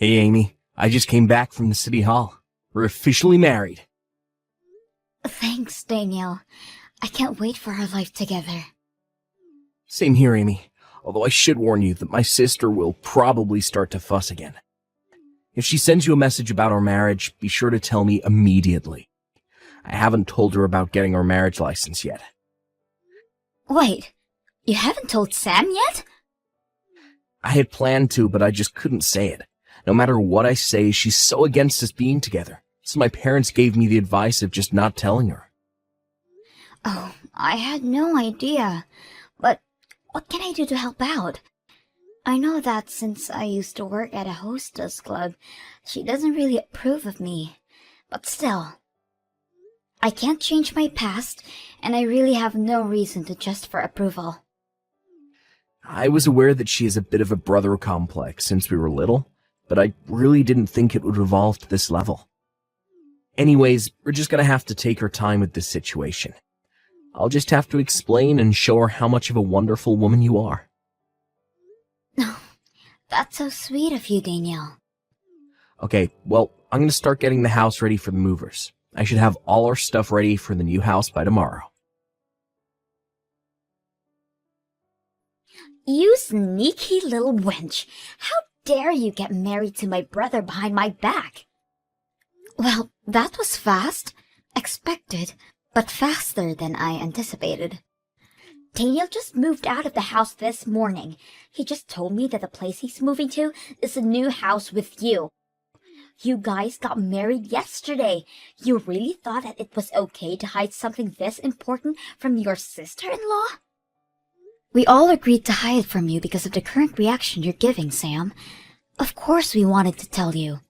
Hey, Amy. I just came back from the city hall. We're officially married. Thanks, Daniel. I can't wait for our life together. Same here, Amy. Although I should warn you that my sister will probably start to fuss again. If she sends you a message about our marriage, be sure to tell me immediately. I haven't told her about getting our marriage license yet. Wait, you haven't told Sam yet? I had planned to, but I just couldn't say it. No matter what I say, she's so against us being together. So my parents gave me the advice of just not telling her. Oh, I had no idea. But what can I do to help out? I know that since I used to work at a hostess club, she doesn't really approve of me. But still, I can't change my past, and I really have no reason to just for approval. I was aware that she has a bit of a brother complex since we were little, but I really didn't think it would evolve to this level. Anyways, we're just gonna have to take our time with this situation. I'll just have to explain and show her how much of a wonderful woman you are. Oh, that's so sweet of you, Daniel. Okay, well, I'm gonna start getting the house ready for the movers. I should have all our stuff ready for the new house by tomorrow. You sneaky little wench! How dare you get married to my brother behind my back? Well, that was fast. Expected, but faster than I anticipated. Daniel just moved out of the house this morning. He just told me that the place he's moving to is a new house with you. You guys got married yesterday. You really thought that it was okay to hide something this important from your sister-in-law? We all agreed to hide from you because of the current reaction you're giving, Sam. Of course we wanted to tell you.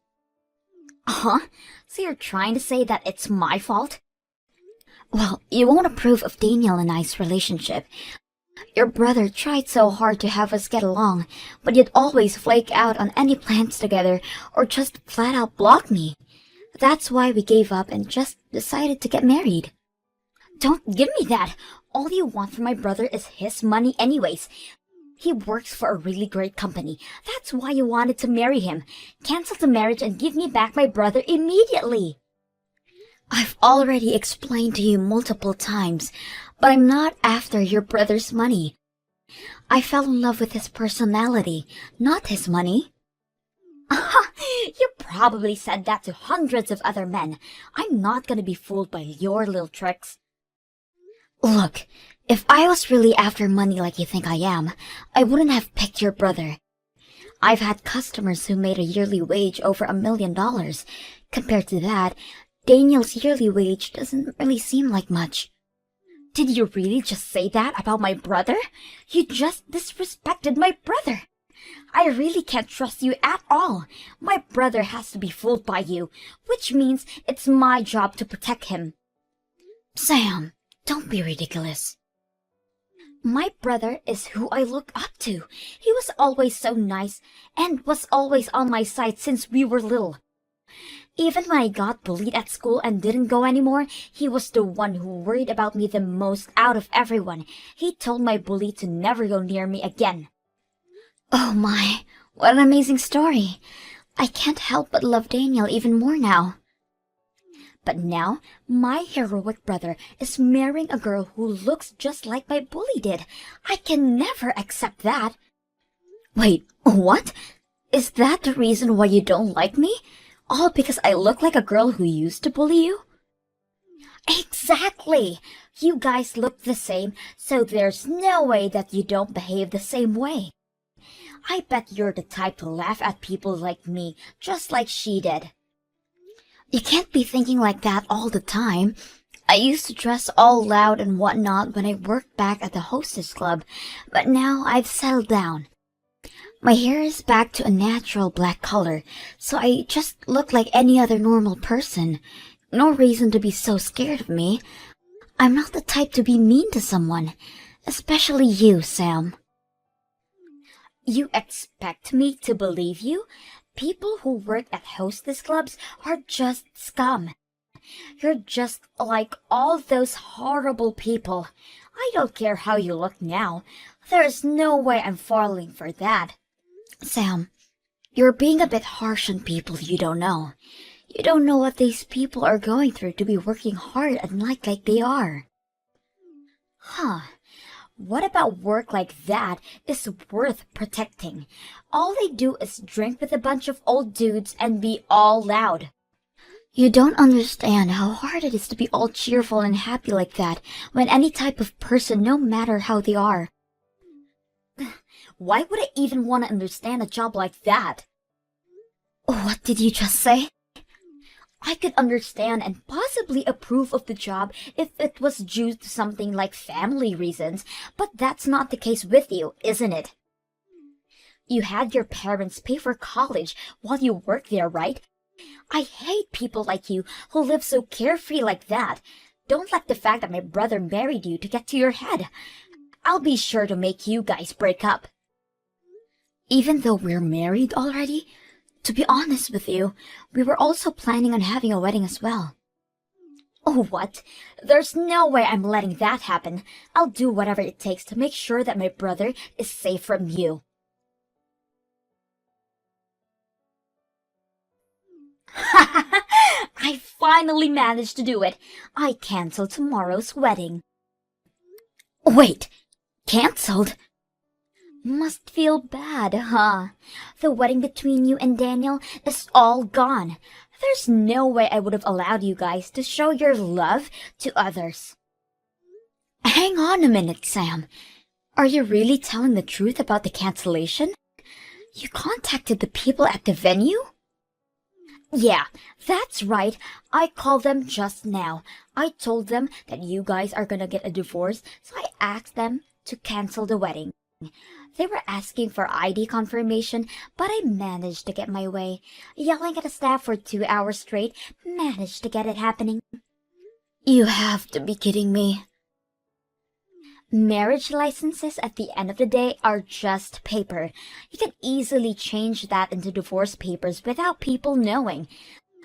Uh-huh? So you're trying to say that it's my fault? Well, you won't approve of Daniel and I's relationship. Your brother tried so hard to have us get along, but you'd always flake out on any plans together or just flat out block me. That's why we gave up and just decided to get married. Don't give me that! All you want from my brother is his money anyways. He works for a really great company. That's why you wanted to marry him. Cancel the marriage and give me back my brother immediately. I've already explained to you multiple times, but I'm not after your brother's money. I fell in love with his personality, not his money. You probably said that to hundreds of other men. I'm not gonna be fooled by your little tricks. Look, if I was really after money like you think I am, I wouldn't have picked your brother. I've had customers who made a yearly wage over $1 million. Compared to that, Daniel's yearly wage doesn't really seem like much. Did you really just say that about my brother? You just disrespected my brother. I really can't trust you at all. My brother has to be fooled by you, which means it's my job to protect him. Sam, don't be ridiculous. My brother is who I look up to. He was always so nice and was always on my side since we were little. Even when I got bullied at school and didn't go anymore, he was the one who worried about me the most out of everyone. He told my bully to never go near me again. Oh my, what an amazing story. I can't help but love Daniel even more now. But now, my heroic brother is marrying a girl who looks just like my bully did. I can never accept that. Wait, what? Is that the reason why you don't like me? All because I look like a girl who used to bully you? Exactly! You guys look the same, so there's no way that you don't behave the same way. I bet you're the type to laugh at people like me, just like she did. You can't be thinking like that all the time. I used to dress all loud and whatnot when I worked back at the hostess club, but now I've settled down. My hair is back to a natural black color, so I just look like any other normal person. No reason to be so scared of me. I'm not the type to be mean to someone, especially you, Sam. You expect me to believe you? People who work at hostess clubs are just scum. You're just like all those horrible people. I don't care how you look now. There's no way I'm falling for that. Sam, You're being a bit harsh on people you don't know. You don't know what these people are going through to be working hard and like they are. Huh. What about work like that is worth protecting? All they do is drink with a bunch of old dudes and be all loud. You don't understand how hard it is to be all cheerful and happy like that when any type of person, no matter how they are. Why would I even want to understand a job like that? What did you just say? I could understand and possibly approve of the job if it was due to something like family reasons, but that's not the case with you, isn't it? You had your parents pay for college while you worked there, right? I hate people like you who live so carefree like that. Don't let the fact that my brother married you to get to your head. I'll be sure to make you guys break up. Even though we're married already, to be honest with you, we were also planning on having a wedding as well. Oh, what? There's no way I'm letting that happen. I'll do whatever it takes to make sure that my brother is safe from you. I finally managed to do it. I canceled tomorrow's wedding. Wait, canceled? Must feel bad, huh? The wedding between you and Daniel is all gone. There's no way I would have allowed you guys to show your love to others. Hang on a minute, Sam. Are you really telling the truth about the cancellation? You contacted the people at the venue? Yeah, that's right. I called them just now. I told them that you guys are gonna get a divorce, so I asked them to cancel the wedding. They were asking for ID confirmation, but I managed to get my way. Yelling at the staff for 2 hours straight, managed to get it happening. You have to be kidding me. Marriage licenses at the end of the day are just paper. You can easily change that into divorce papers without people knowing.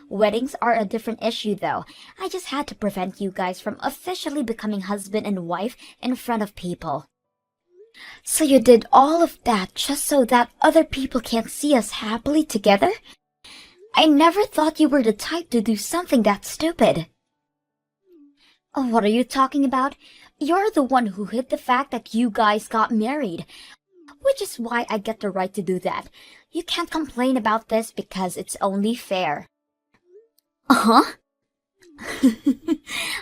Weddings are a different issue though. I just had to prevent you guys from officially becoming husband and wife in front of people. So you did all of that just so that other people can't see us happily together? I never thought you were the type to do something that stupid. What are you talking about? You're the one who hid the fact that you guys got married, which is why I get the right to do that. You can't complain about this because it's only fair. Uh-huh.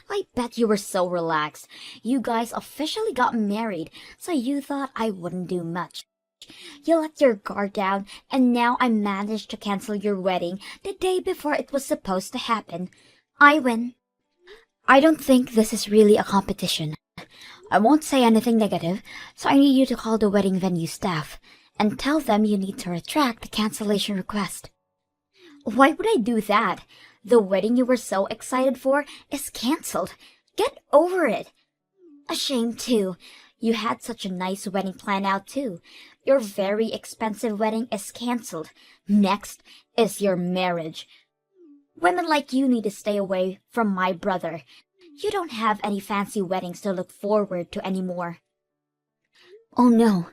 I bet you were so relaxed. You guys officially got married, so you thought I wouldn't do much. You let your guard down, and now I managed to cancel your wedding the day before it was supposed to happen. I win. I don't think this is really a competition. I won't say anything negative, so I need you to call the wedding venue staff and tell them you need to retract the cancellation request. Why would I do that? The wedding you were so excited for is canceled. Get over it. A shame, too. You had such a nice wedding planned out, too. Your very expensive wedding is canceled. Next is your marriage. Women like you need to stay away from my brother. You don't have any fancy weddings to look forward to anymore. Oh no,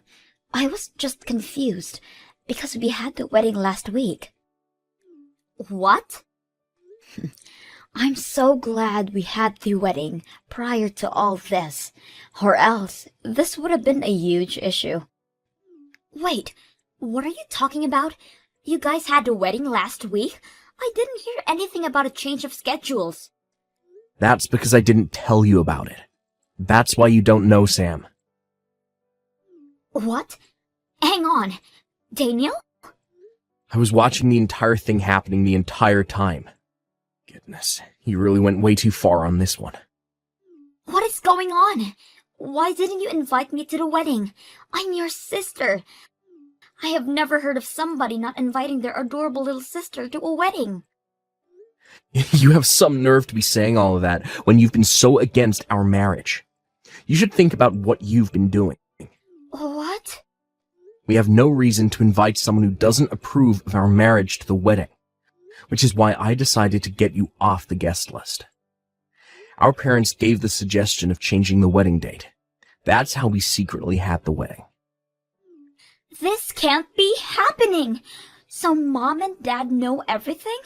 I was just confused because we had the wedding last week. What? I'm so glad we had the wedding prior to all this, or else this would have been a huge issue. Wait, what are you talking about? You guys had the wedding last week? I didn't hear anything about a change of schedules. That's because I didn't tell you about it. That's why you don't know, Sam. What? Hang on. Daniel? I was watching the entire thing happening the entire time. Goodness, he really went way too far on this one. What is going on? Why didn't you invite me to the wedding? I'm your sister. I have never heard of somebody not inviting their adorable little sister to a wedding. You have some nerve to be saying all of that when you've been so against our marriage. You should think about what you've been doing. What? We have no reason to invite someone who doesn't approve of our marriage to the wedding, which is why I decided to get you off the guest list. Our parents gave the suggestion of changing the wedding date. That's how we secretly had the wedding. This can't be happening. So Mom and Dad know everything?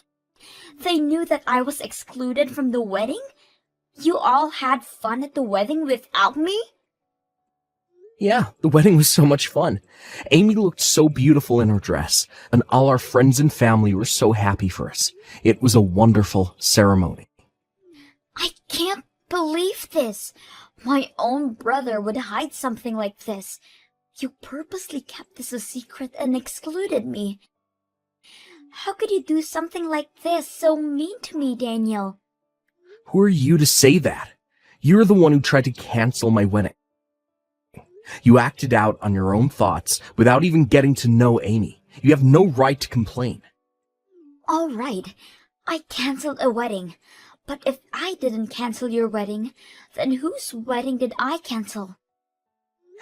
They knew that I was excluded from the wedding? You all had fun at the wedding without me? Yeah, the wedding was so much fun. Amy looked so beautiful in her dress, and all our friends and family were so happy for us. It was a wonderful ceremony. I can't believe this. My own brother would hide something like this. You purposely kept this a secret and excluded me. How could you do something like this, so mean to me, Daniel? Who are you to say that? You're the one who tried to cancel my wedding. You acted out on your own thoughts without even getting to know Amy. You have no right to complain. All right, I canceled a wedding. But if I didn't cancel your wedding, then whose wedding did I cancel?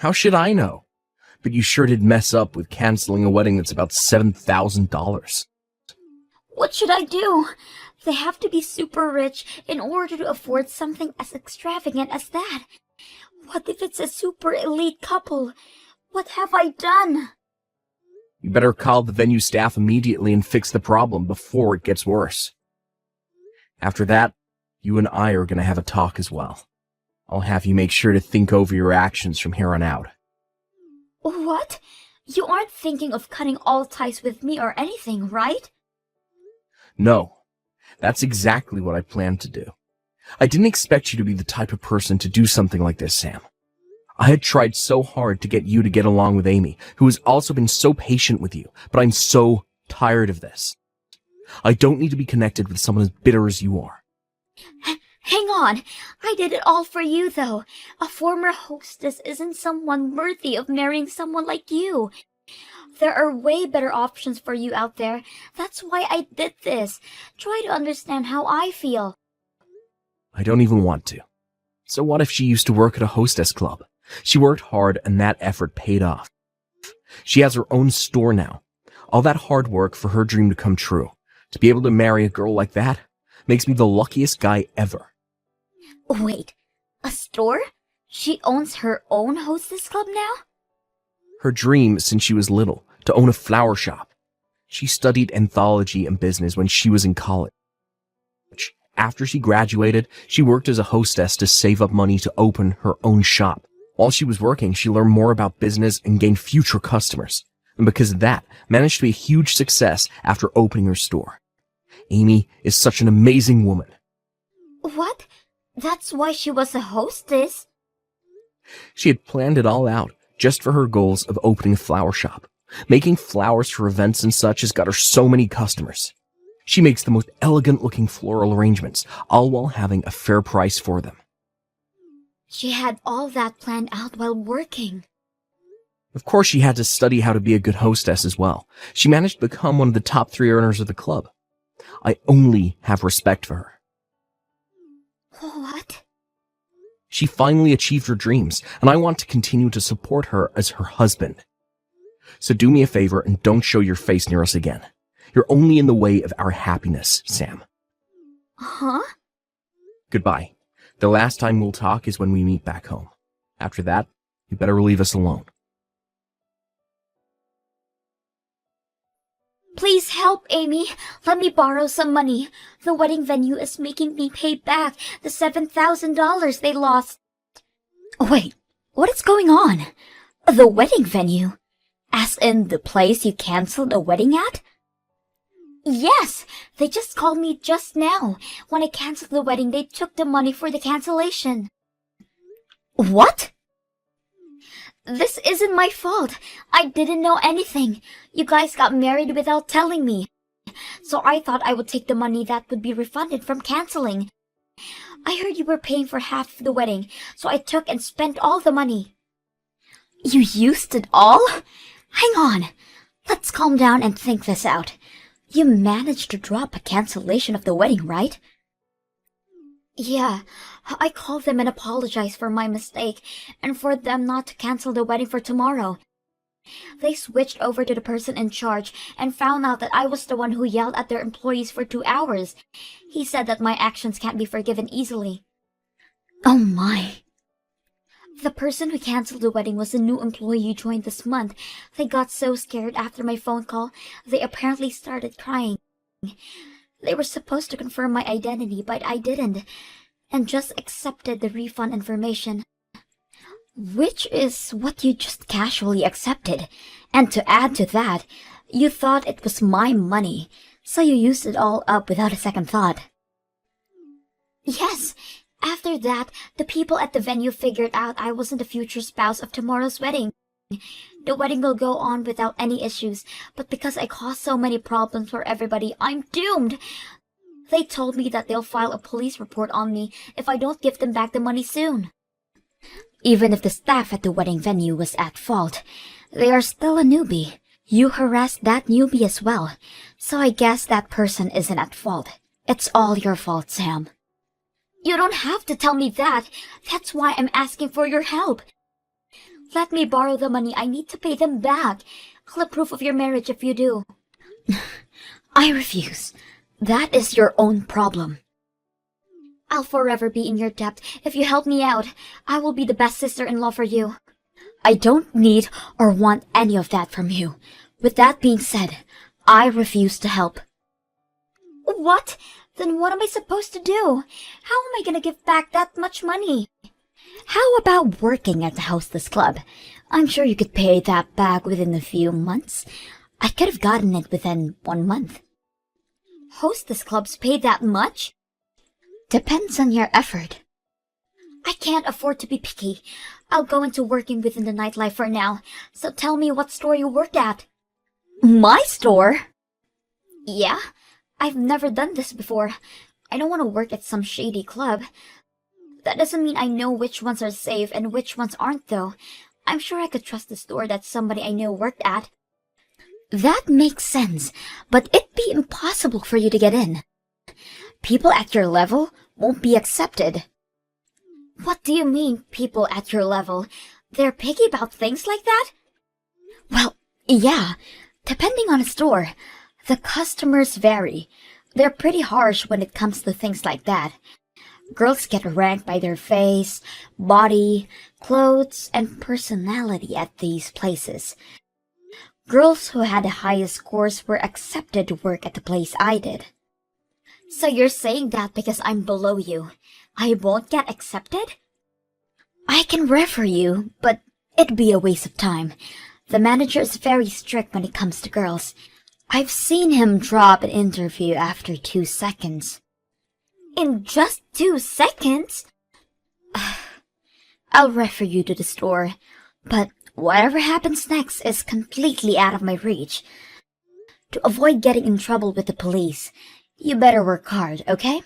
How should I know? But you sure did mess up with canceling a wedding that's about $7,000. What should I do? They have to be super rich in order to afford something as extravagant as that. What if it's a super elite couple? What have I done? You better call the venue staff immediately and fix the problem before it gets worse. After that, you and I are going to have a talk as well. I'll have you make sure to think over your actions from here on out. What? You aren't thinking of cutting all ties with me or anything, right? No, that's exactly what I planned to do. I didn't expect you to be the type of person to do something like this, Sam. I had tried so hard to get you to get along with Amy, who has also been so patient with you, but I'm so tired of this. I don't need to be connected with someone as bitter as you are. Hang on. I did it all for you, though. A former hostess isn't someone worthy of marrying someone like you. There are way better options for you out there. That's why I did this. Try to understand how I feel. I don't even want to. So what if she used to work at a hostess club? She worked hard and that effort paid off. She has her own store now. All that hard work for her dream to come true. To be able to marry a girl like that makes me the luckiest guy ever. Wait, a store? She owns her own hostess club now? Her dream since she was little, to own a flower shop. She studied anthology and business when she was in college. After she graduated, she worked as a hostess to save up money to open her own shop. While she was working, she learned more about business and gained future customers. And because of that, managed to be a huge success after opening her store. Amy is such an amazing woman. What? That's why she was a hostess? She had planned it all out just for her goals of opening a flower shop. Making flowers for events and such has got her so many customers. She makes the most elegant-looking floral arrangements, all while having a fair price for them. She had all that planned out while working. Of course, she had to study how to be a good hostess as well. She managed to become one of the top 3 earners of the club. I only have respect for her. What? She finally achieved her dreams, and I want to continue to support her as her husband. So do me a favor and don't show your face near us again. You're only in the way of our happiness, Sam. Huh? Goodbye. The last time we'll talk is when we meet back home. After that, you better leave us alone. Please help, Amy. Let me borrow some money. The wedding venue is making me pay back the $7,000 they lost. Wait, what is going on? The wedding venue? As in the place you canceled a wedding at? Yes, they just called me just now. When I canceled the wedding, they took the money for the cancellation. What? This isn't my fault. I didn't know anything. You guys got married without telling me. So I thought I would take the money that would be refunded from canceling. I heard you were paying for half of the wedding, so I took and spent all the money. You used it all? Hang on. Let's calm down and think this out. You managed to drop a cancellation of the wedding, right? Yeah, I called them and apologized for my mistake and for them not to cancel the wedding for tomorrow. They switched over to the person in charge and found out that I was the one who yelled at their employees for 2 hours. He said that my actions can't be forgiven easily. Oh my. The person who canceled the wedding was a new employee who joined this month. They got so scared after my phone call, they apparently started crying. They were supposed to confirm my identity, but I didn't, and just accepted the refund information. Which is what you just casually accepted. And to add to that, you thought it was my money, so you used it all up without a second thought. Yes, after that, the people at the venue figured out I wasn't the future spouse of tomorrow's wedding. The wedding will go on without any issues, but because I caused so many problems for everybody, I'm doomed. They told me that they'll file a police report on me if I don't give them back the money soon. Even if the staff at the wedding venue was at fault, they are still a newbie. You harassed that newbie as well, so I guess that person isn't at fault. It's all your fault, Sam. You don't have to tell me that. That's why I'm asking for your help. Let me borrow the money. I need to pay them back. Clip proof of your marriage if you do. I refuse. That is your own problem. I'll forever be in your debt. If you help me out, I will be the best sister-in-law for you. I don't need or want any of that from you. With that being said, I refuse to help. What? Then what am I supposed to do? How am I gonna give back that much money? How about working at the hostess club? I'm sure you could pay that back within a few months. I could have gotten it within 1 month. Hostess clubs pay that much? Depends on your effort. I can't afford to be picky. I'll go into working within the nightlife for now, so tell me what store you worked at. My store? Yeah, I've never done this before. I don't want to work at some shady club. That doesn't mean I know which ones are safe and which ones aren't, though. I'm sure I could trust the store that somebody I know worked at. That makes sense, but it'd be impossible for you to get in. People at your level won't be accepted. What do you mean, people at your level? They're picky about things like that? Well, yeah, depending on the store. The customers vary. They're pretty harsh when it comes to things like that. Girls get ranked by their face, body, clothes, and personality at these places. Girls who had the highest scores were accepted to work at the place I did. So you're saying that because I'm below you, I won't get accepted? I can refer you, but it'd be a waste of time. The manager is very strict when it comes to girls. I've seen him drop an interview after 2 seconds. In just 2 seconds? I'll refer you to the store, but whatever happens next is completely out of my reach. To avoid getting in trouble with the police, you better work hard, okay?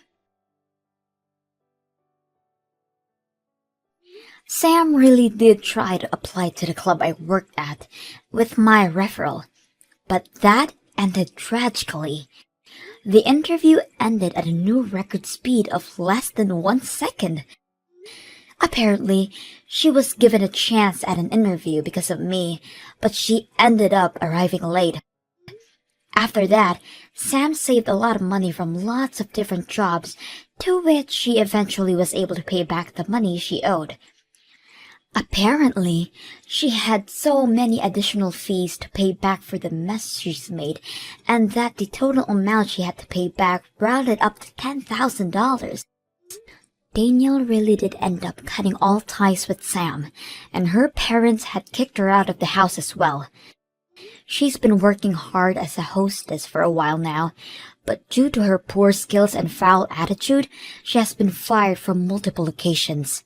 Sam really did try to apply to the club I worked at with my referral, but that ended tragically. The interview ended at a new record speed of less than 1 second. Apparently, she was given a chance at an interview because of me, but she ended up arriving late. After that, Sam saved a lot of money from lots of different jobs, to which she eventually was able to pay back the money she owed. Apparently, she had so many additional fees to pay back for the mess she's made, and that the total amount she had to pay back rounded up to $10,000. Daniel really did end up cutting all ties with Sam, and her parents had kicked her out of the house as well. She's been working hard as a hostess for a while now, but due to her poor skills and foul attitude, she has been fired from multiple occasions.